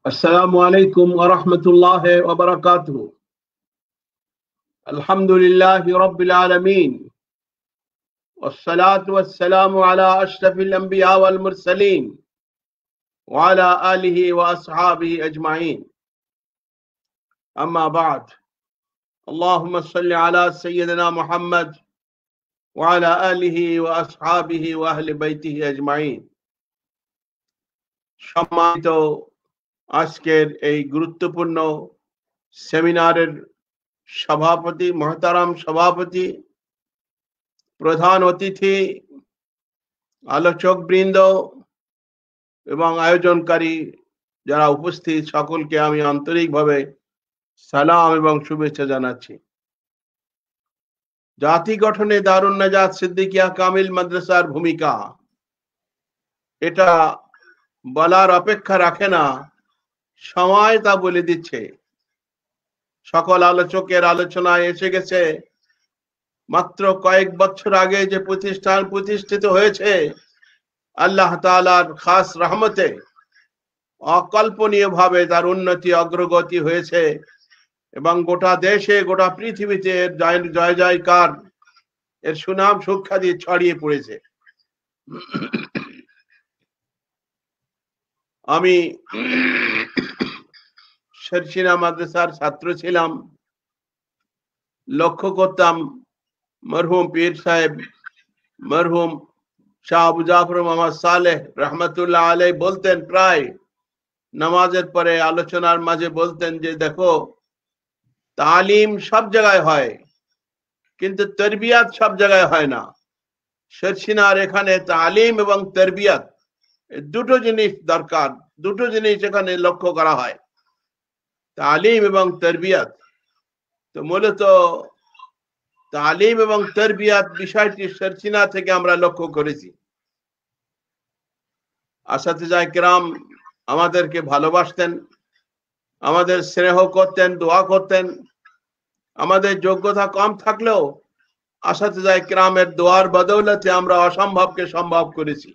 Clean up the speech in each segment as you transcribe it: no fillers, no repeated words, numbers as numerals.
السلام عليكم ورحمة الله وبركاته. الحمد لله رب العالمين، والصلاة والسلام على أشرف الأنبياء والمرسلين وعلى آله وأصحابه أجمعين. أما بعد، اللهم صل على سيدنا محمد وعلى آله وأصحابه وأهل بيته أجمعين. সম্মানিত আজকের এই গুরুত্বপূর্ণ সেমিনারের সভাপতি, মহতারাম সভাপতি, প্রধান অতিথি, আলোচক বৃন্দ এবং আয়োজনকারী যারা উপস্থিত, সকলকে আমি আন্তরিকভাবে সালাম এবং শুভেচ্ছা জানাচ্ছি। জাতি গঠনে দারুন নাজাত সিদ্দিকিয়া কামিল মাদ্রাসার ভূমিকা, এটা বলার অপেক্ষা রাখে না, সময় তা বলে দিচ্ছে। সকল আলোচকের আলোচনায় এসে গেছে মাত্র কয়েক বছর আগে যে প্রতিষ্ঠান প্রতিষ্ঠিত হয়েছে আল্লাহ তাআলার খাস রহমতে অকল্পনীয় ভাবে তার উন্নতি অগ্রগতি হয়েছে এবং গোটা দেশে গোটা পৃথিবীতে এর জয় জয়কার, এর সুনাম সুখ্যাতি ছড়িয়ে পড়েছে। আমি শেরশিনা মাদ্রাসার ছাত্র ছিলাম। লক্ষ্য করতাম মরহুম পীর সাহেব, মরহুম শাহ আবু জাফর মোহাম্মদ সালেহ রহমতুল্লাহ আলাই বলতেন, প্রায় নামাজের পরে আলোচনার মাঝে বলতেন যে দেখো, তালিম সব জায়গায় হয় কিন্তু তরবিয়াত সব জায়গায় হয় না। শেরশিনার এখানে তালিম এবং তরবিয়াত দুটো জিনিস দরকার, দুটো জিনিস এখানে লক্ষ্য করা হয়, তালিম এবং তরবিয়াত। তো মূলত তালিম এবং তরবিয়াত বিষয়টি শেরশিনা থেকে আমরা লক্ষ্য করেছি। আসাতিজায়ে কেরাম আমাদেরকে ভালোবাসতেন, আমাদের স্নেহ করতেন, দোয়া করতেন। আমাদের যোগ্যতা কম থাকলেও আসাতিজায়ে কেরামের দোয়ার বদৌলতে আমরা অসম্ভবকে সম্ভব করেছি।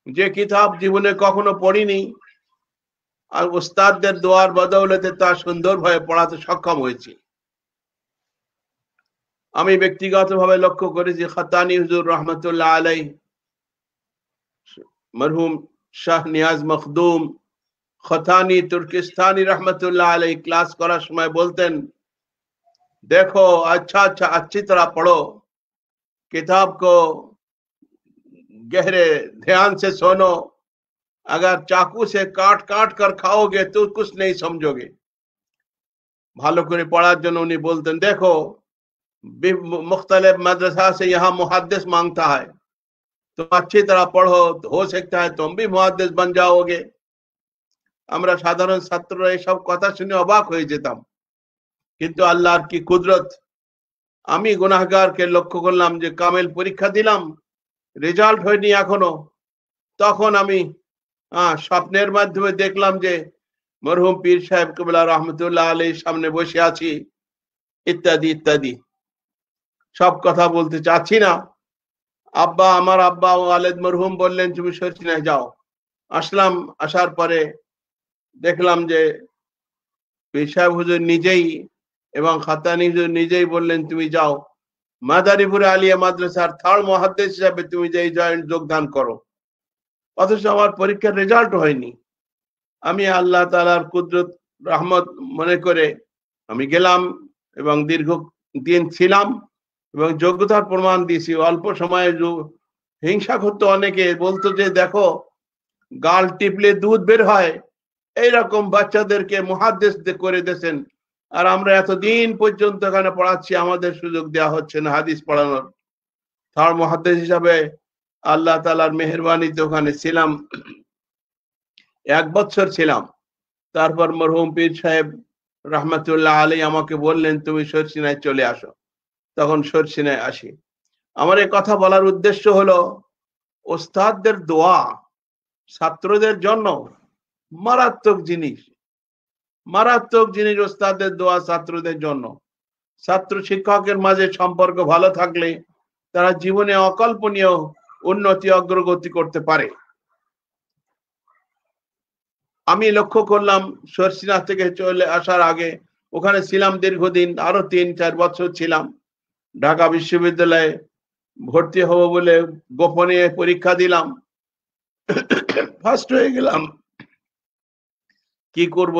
যে কিতাব জীবনে কখনো পড়িনি, আর উস্তাদদের দোয়ার বদৌলতে তা সুন্দরভাবে পড়াতে সক্ষম হয়েছি। আমি ব্যক্তিগতভাবে লক্ষ্য করেছি খতানি হুজুর রহমতুল্লাহ আলাই, মরহুম শাহ নিয়াজ মখদুম খতানি তুর্কিস্তানি রহমতুল্লাহ আলাই ক্লাস করার সময় বলতেন, देखो अच्छा अच्छी तरह पढ़ो, किताब को गहरे ध्यान से सुनो, अगर चाकू से काट काट कर खाओगे तो कुछ नहीं समझोगे। ভালো করে পড়ার জন্য উনি বলতেন, দেখো मुख्तलिफ मदरसा से यहाँ मुहद्दिस मांगता है, तो अच्छी तरह पढ़ो, तो हो सकता है तुम भी मुहद्दिस बन जाओगे। আমরা সাধারণ ছাত্ররা এসব কথা শুনে অবাক হয়ে যেতাম, কিন্তু আল্লাহর কি কুদরত। আমি গুনাহগারকে লক্ষ্য করলাম যে কামেল পরীক্ষা দিলাম, রেজাল্ট হয়নি এখনো। তখন আমি স্বপ্নের মাধ্যমে দেখলাম যে মরহুম পীর সাহেব কিবলা রহমতুল্লাহ আলাইহির সামনে বসে আছি, ইত্যাদি ইত্যাদি। সব কথা বলতে চাচ্ছি না। আমার আব্বা ওয়ালেদ মরহুম বললেন তুমি শেরশিনায় যাও। আসলাম, আসার পরে দেখলাম যে পীর সাহেব হুজুর নিজেই এবং খাতানি হুজুর নিজেই বললেন তুমি যাও, মাদারীপুরে আলিয়া মাদ্রাসার থার্ড মুহাদ্দিস হিসাবে তুমি যোগদান করো। অথচ আমার পরীক্ষার রেজাল্ট হয়নি। আমি আল্লাহ তাআলার কুদরত রহমত মনে করে আমি গেলাম এবং দীর্ঘ দিন ছিলাম এবং যোগ্যতার প্রমাণ দিয়েছি। অল্প সময়ে হিংসা করতো অনেকে, বলতো যে দেখো গাল টিপলে দুধ বের হয়, এইরকম বাচ্চাদেরকে মুহাদ্দিস করে দিয়েছেন, আর আমরা এতদিন পর্যন্ত এখানে পড়াচ্ছি, আমাদের সুযোগ দেওয়া হচ্ছে না হাদিস পড়ানোর। থার্ড মুহাদ্দিস হিসাবে আল্লাহ তাআলার মেহেরবানিতে ওখানে ছিলাম, 1 বছর ছিলাম। তারপর মরহুম পীর সাহেব রহমতুল্লাহ আলাই আমাকে বললেন তুমি শেরশিনায় চলে আসো। তখন শেরশিনায় আসি। আমার এই কথা বলার উদ্দেশ্য হলো, ওস্তাদদের দোয়া ছাত্রদের জন্য মারাত্মক জিনিস, মারাত্মক জিনিস। ওস্তাদের দোয়া ছাত্রদের জন্য, ছাত্র শিক্ষকের মাঝে সম্পর্ক ভালো থাকলে তারা জীবনে অকল্পনীয় উন্নতি অগ্রগতি করতে পারে। আমি লক্ষ্য করলাম শর্ষিনা থেকে চলে আসার আগে ওখানে ছিলাম দীর্ঘদিন, আরো 3-4 বছর ছিলাম। ঢাকা বিশ্ববিদ্যালয়ে ভর্তি হব বলে গোপনে পরীক্ষা দিলাম, ফার্স্ট হয়ে গেলাম। কি করব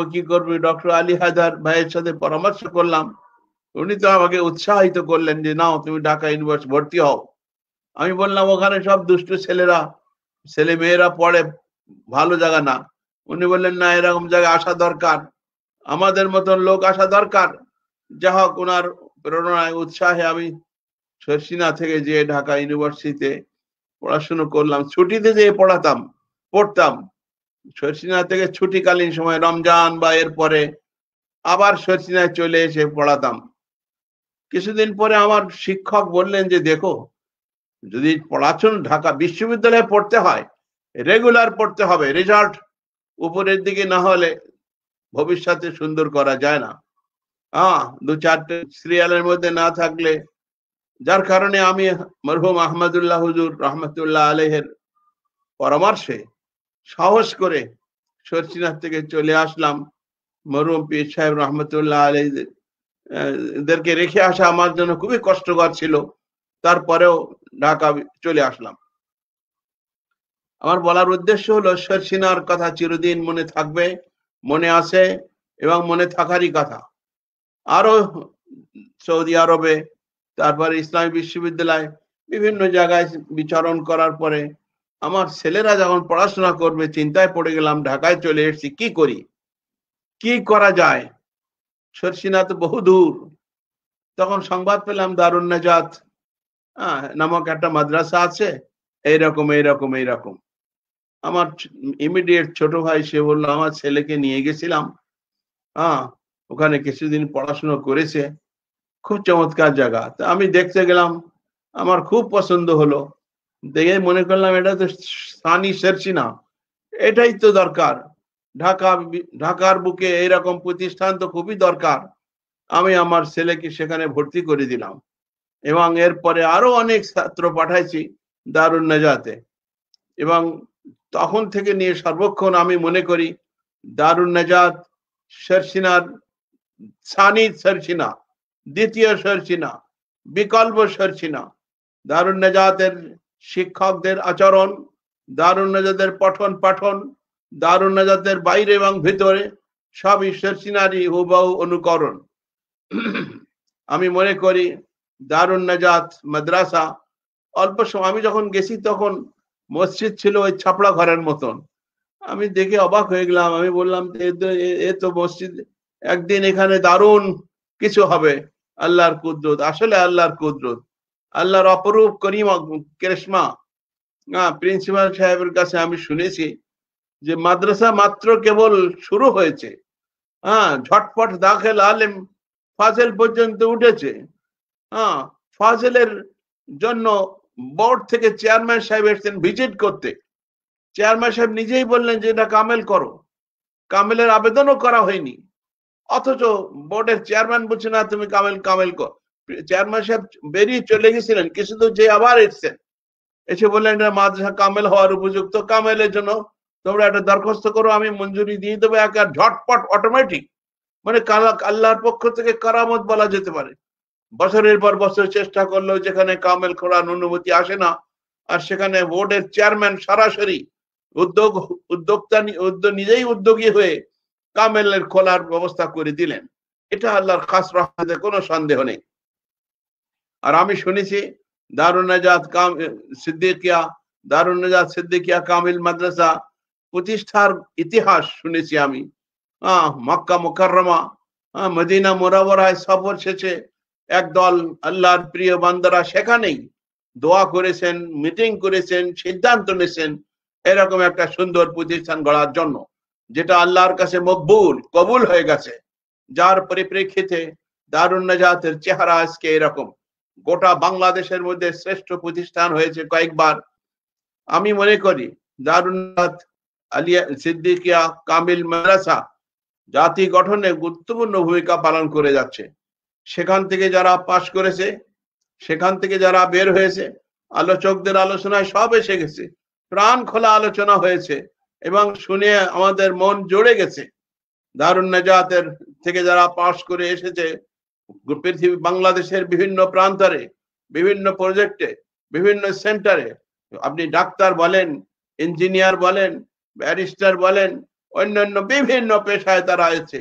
ডক্টর আলী হায়দার ভাইয়ের সাথে পরামর্শ করলাম। উনি তো আমাকে উৎসাহিত করলেন যে নাও তুমি ঢাকা ইউনিভার্সিটি ভর্তি হও। আমি বললাম ওখানে সব দুষ্ট ছেলে মেয়েরা পড়ে, ভালো জায়গা না। উনি বললেন না, এরকম জায়গায় আসা দরকার, আমাদের মতন লোক আসা দরকার। যা হোক, ওনার প্রেরণায় উৎসাহে আমি শর্ষিনা থেকে যে ঢাকা ইউনিভার্সিটিতে পড়াশোনা করলাম। ছুটিতে যেয়ে পড়তাম। শর্ষিনা থেকে ছুটিকালীন সময় রমজান বা এরপরে আবার শর্ষিনায় চলে এসে পড়াতাম। কিছুদিন পরে আমার শিক্ষক বললেন যে দেখো, যদি পড়াশোনা ঢাকা বিশ্ববিদ্যালয়ে পড়তে হয়, রেগুলার পড়তে হবে, রেজাল্ট উপরের দিকে না হলে ভবিষ্যতে সুন্দর করা যায় না। 2-4টে সিরিয়ালের মধ্যে না থাকলে, যার কারণে আমি মরহুম আহমদুল্লাহ হুজুর রহমতুল্লাহ আলাইহির পরামর্শে সাহস করে শর্ষিনা থেকে চলে আসলাম। মরহুম পীর সাহেব রহমতুল্লাহ আলাইহিদেরকে রেখে আসা আমার জন্য খুবই কষ্টকর ছিল। তারপরেও ঢাকা চলে আসলাম। আমার বলার উদ্দেশ্য হলো শর্ষিনার কথা চিরদিন মনে থাকবে, মনে আছে এবং মনে থাকারই কথা। আরো সৌদি আরবে, তারপরে ইসলামী বিশ্ববিদ্যালয়, বিভিন্ন জায়গায় বিচরণ করার পরে আমার ছেলেরা যখন পড়াশোনা করবে চিন্তায় পড়ে গেলাম, ঢাকায় চলে এসেছি, কি করি, কি করা যায়। শর্ষিনা তো বহু দূর। তখন সংবাদ পেলাম দারুন নাজাত নামক একটা মাদ্রাসা আছে, এইরকম। আমার ইমিডিয়েট ছোট ভাই সে বললো আমার ছেলেকে নিয়ে গেছিলাম, ওখানে কিছুদিন পড়াশোনা করেছে, খুব চমৎকার জায়গা। তা আমি দেখতে গেলাম, আমার খুব পছন্দ হলো। দেখে মনে করলাম এটা তো সানি শর্ষিনা, এটাই তো দরকার। ঢাকার বুকে এইরকম প্রতিষ্ঠান তো খুবই দরকার। আমি আমার ছেলেকে সেখানে ভর্তি করে দিলাম এবং এরপরে আরো অনেক ছাত্র পাঠাইছি দারুন নাজাতে। এবং তখন থেকে নিয়ে সর্বক্ষণ আমি মনে করি দারুন নাজাত শর্ষিনার সানি শর্ষিনা, দ্বিতীয় শর্ষিনা, বিকল্প শর্ষিনা। দারুন নাজাতের শিক্ষকদের আচরণ, দারুন নাজাতের পঠন পাঠন, দারুন নাজাতের বাইরে এবং ভিতরে সবই শর্ষিনারই হুবহু অনুকরণ। আমি মনে করি দারুন নাজাত মাদ্রাসা, অল্প সময় আমি যখন গেছি তখন মসজিদ ছিল ওই ছাপড়া ঘরের মতন। আমি দেখে অবাক হয়ে গেলাম। আমি বললাম এ তো মসজিদ, একদিন এখানে দারুণ কিছু হবে। আল্লাহর কুদরত, আসলে আল্লাহর কুদরত, আল্লাহর অপরূপ করিশ্মা। প্রিন্সিপাল সাহেবের কাছে আমি শুনেছি যে মাদ্রাসা মাত্র কেবল শুরু হয়েছে, ঝটপট দাখিল আলেম ফাজেল পর্যন্ত উঠেছে। ফাজেলের জন্য বোর্ড থেকে চেয়ারম্যান সাহেব এসেছেন ভিজিট করতে। চেয়ারম্যান সাহেব নিজেই বললেন যে এটা কামেল করো, কামেলের আবেদনও করা হয়নি, অথচ বোর্ডের চেয়ারম্যান বলছে না তুমি কামেল কর। চেয়ারম্যান সাহেব বেরিয়ে চলে গেছিলেন, কিছু তো যে আবার এসছেন, এসে বললেন এটা মাদ্রাসা কামেল হওয়ার উপযুক্ত, কামেলের জন্য তোমরা একটা দরখাস্ত করো, আমি মঞ্জুরি দিয়ে দেবো। একা ঝটপট অটোমেটিক, মানে আল্লাহর পক্ষ থেকে কারামত বলা যেতে পারে। বছরের পর বছর চেষ্টা করলেও যেখানে কামেল খোলার অনুমতি আসে না, আর সেখানে বোর্ডের চেয়ারম্যান সরাসরি নিজেই উদ্যোগী হয়ে কামেলের খোলার ব্যবস্থা করে দিলেন। এটা আল্লাহর খাস রহমতে কোনো সন্দেহ নেই। আর আমি শুনেছি দারুন নাজাত সিদ্দিকিয়া কামিল মাদ্রাসা প্রতিষ্ঠার ইতিহাস শুনেছি আমি। মক্কা মুকাররমা, মদিনা মুনাওয়ারায় সফর শেষে একদল আল্লাহর প্রিয় বান্দারা সেখানেই দোয়া করেছেন, মিটিং করেছেন, সিদ্ধান্ত নিয়েছেন এরকম একটা সুন্দর প্রতিষ্ঠান গড়ার জন্য, যেটা আল্লাহর কাছে কবুল হয়ে গেছে। যার পরিপ্রেক্ষিতে দারুন নাজাতের চেহারা আজকে এরকম। গোটা বাংলাদেশের মধ্যে শ্রেষ্ঠ প্রতিষ্ঠান হয়েছে কয়েকবার। আমি মনে করি দারুন নাজাত আলিয়া সিদ্দিকিয়া কামিল মাদ্রাসা জাতি গঠনে গুরুত্বপূর্ণ ভূমিকা পালন করে যাচ্ছে। সেখান থেকে যারা পাশ করেছে, সেখান থেকে যারা বের হয়েছে, আলোচকদের আলোচনায় সব এসে গেছে, প্রাণ খোলা আলোচনা হয়েছে। এবং শুনে আমাদের মন জুড়ে গেছে। দারুন নাজাতের থেকে যারা পাশ করে এসেছে পৃথিবী বাংলাদেশের বিভিন্ন প্রান্তরে, বিভিন্ন প্রজেক্টে, বিভিন্ন সেন্টারে, আপনি ডাক্তার বলেন, ইঞ্জিনিয়ার বলেন, ব্যারিস্টার বলেন, অন্যান্য বিভিন্ন পেশায় তারা আছে।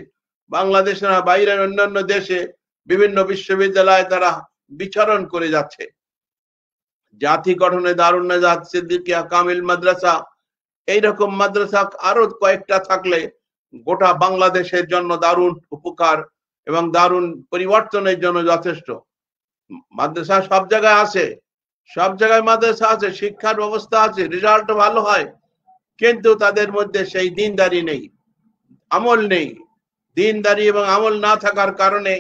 বাংলাদেশের বাইরের অন্যান্য দেশে বিভিন্ন বিশ্ববিদ্যালয়ে তারা বিচরণ করে যাচ্ছে। জাতি গঠনে দারুন নাজাত সিদ্দিকিয়া কামিল মাদ্রাসা, এইরকম মাদ্রাসা আরো কয়েকটা থাকলে গোটা বাংলাদেশের জন্য দারুণ উপকার এবং দারুণ পরিবর্তনের জন্য যথেষ্ট। মাদ্রাসা সব জায়গায় আছে, সব জায়গায় মাদ্রাসা আছে, শিক্ষার ব্যবস্থা আছে, রেজাল্ট ভালো হয়, কিন্তু তাদের মধ্যে সেই দিনদারি নেই, আমল নেই। দিনদারি এবং আমল না থাকার কারণে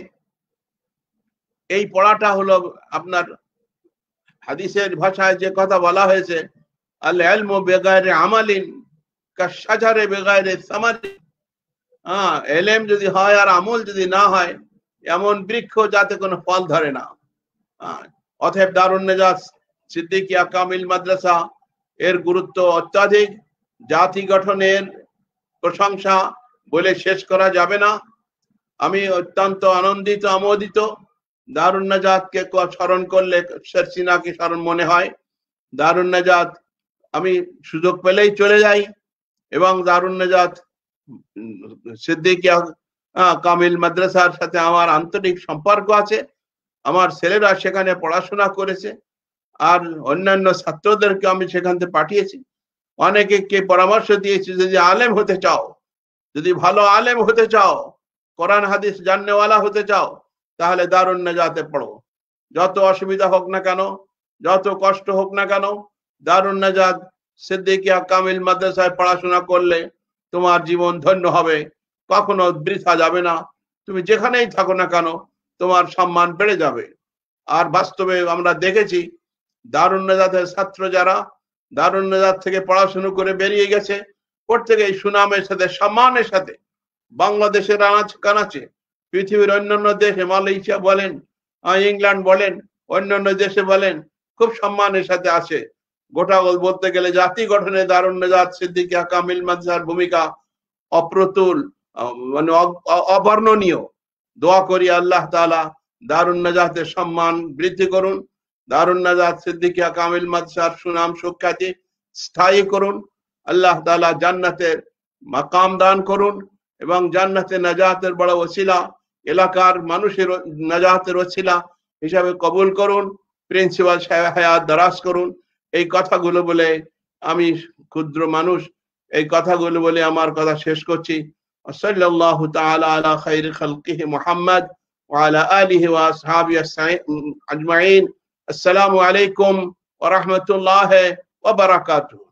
এই পড়াটা হলো আপনার হাদিসের ভাষায় যে কথা বলা হয়েছে, আল ইলমু বিগাইরি আমালিন কাশজারে বিগাইরি সামারি। এলেম যদি হয় আর আমল যদি না হয়, এমন বৃক্ষ যাতে কোনো ফল ধরে না। অতএব দারুন নাজাত সিদ্দিকিয়া কামিল মাদ্রাসা এর গুরুত্ব অত্যাধিক। জাতি গঠনের প্রশংসা বলে শেষ করা যাবে না। আমি অত্যন্ত আনন্দিত, আমোদিত। দারুন নাজাতকে স্মরণ করলে শেখ হাসিনাকে স্মরণ মনে হয়। দারুন নাজাত আমি সুযোগ পেলেই চলে যাই, এবং দারুন নাজাত সিদ্দিকিয়া কামিল মাদ্রাসার সাথে আমার আন্তরিক সম্পর্ক আছে। আমার ছেলেরা সেখানে পড়াশোনা করেছে, আর অন্যান্য ছাত্রদেরকে আমি সেখান থেকে পাঠিয়েছি। অনেকে পরামর্শ দিয়েছি, যদি আলেম হতে চাও, যদি ভালো আলেম হতে চাও, কোরআন হাদিস জাননেওয়ালা হতে চাও, তাহলে দারুন নাজাতে পড়ো। যত অসুবিধা হোক না কেন, যত কষ্ট হোক না কেন, দারুন নাজাত সিদ্দিকিয়া কামিল মাদ্রাসায় পড়াশোনা করলে তোমার জীবন ধন্য হবে, কখনো বৃথা যাবে না। তুমি যেখানেই থাকো না কেন, তোমার সম্মান বেড়ে যাবে। আর বাস্তবে আমরা দেখেছি দারুন নাজাতের ছাত্র যারা দারুন নাজাত থেকে পড়াশোনা করে বেরিয়ে গেছে, প্রত্যেকে সুনামের সাথে, সম্মানের সাথে বাংলাদেশের আনাচে কানাচে, পৃথিবীর অন্যান্য দেশে, মালয়েশিয়া বলেন, ইংল্যান্ড বলেন, অন্যান্য দেশে বলেন, খুব সম্মানের সাথে আসে। গোটা বলতে গেলে জাতি গঠনে দারুন নাজাত সিদ্দিকিয়া কামিল মাদ্রাসার ভূমিকা অপ্রতুল, মানে অবর্ণনীয়। দোয়া করি আল্লাহ তাআলা দারুন নাজাতের সম্মান বৃদ্ধি করুন, দারুন নাজাত সিদ্দিকিয়া কামিল মাদ্রাসার সুনাম সুখ্যাতি স্থায়ী করুন। আল্লাহ তাআলা জান্নাতের মাকাম দান করুন, এবং জান্নাতে নাজাতের বড় ওসিলা, এলাকার মানুষের নাজাতের ওসিলা হিসাবে কবুল করুন। প্রিন্সিপাল সাহেব হায়াত দারাজ করুন। এই কথাগুলো বলে, আমি ক্ষুদ্র মানুষ, এই কথাগুলো বলে আমার কথা শেষ করছি। সাল্লাল্লাহু তাআলা আলা খায়রি খালকিহি মুহাম্মদ ওয়া আলা আলিহি ওয়া আসহাবিহি আজমাইন। আসসালামু আলাইকুম ওয়া রাহমাতুল্লাহি ওয়া বারাকাতুহু।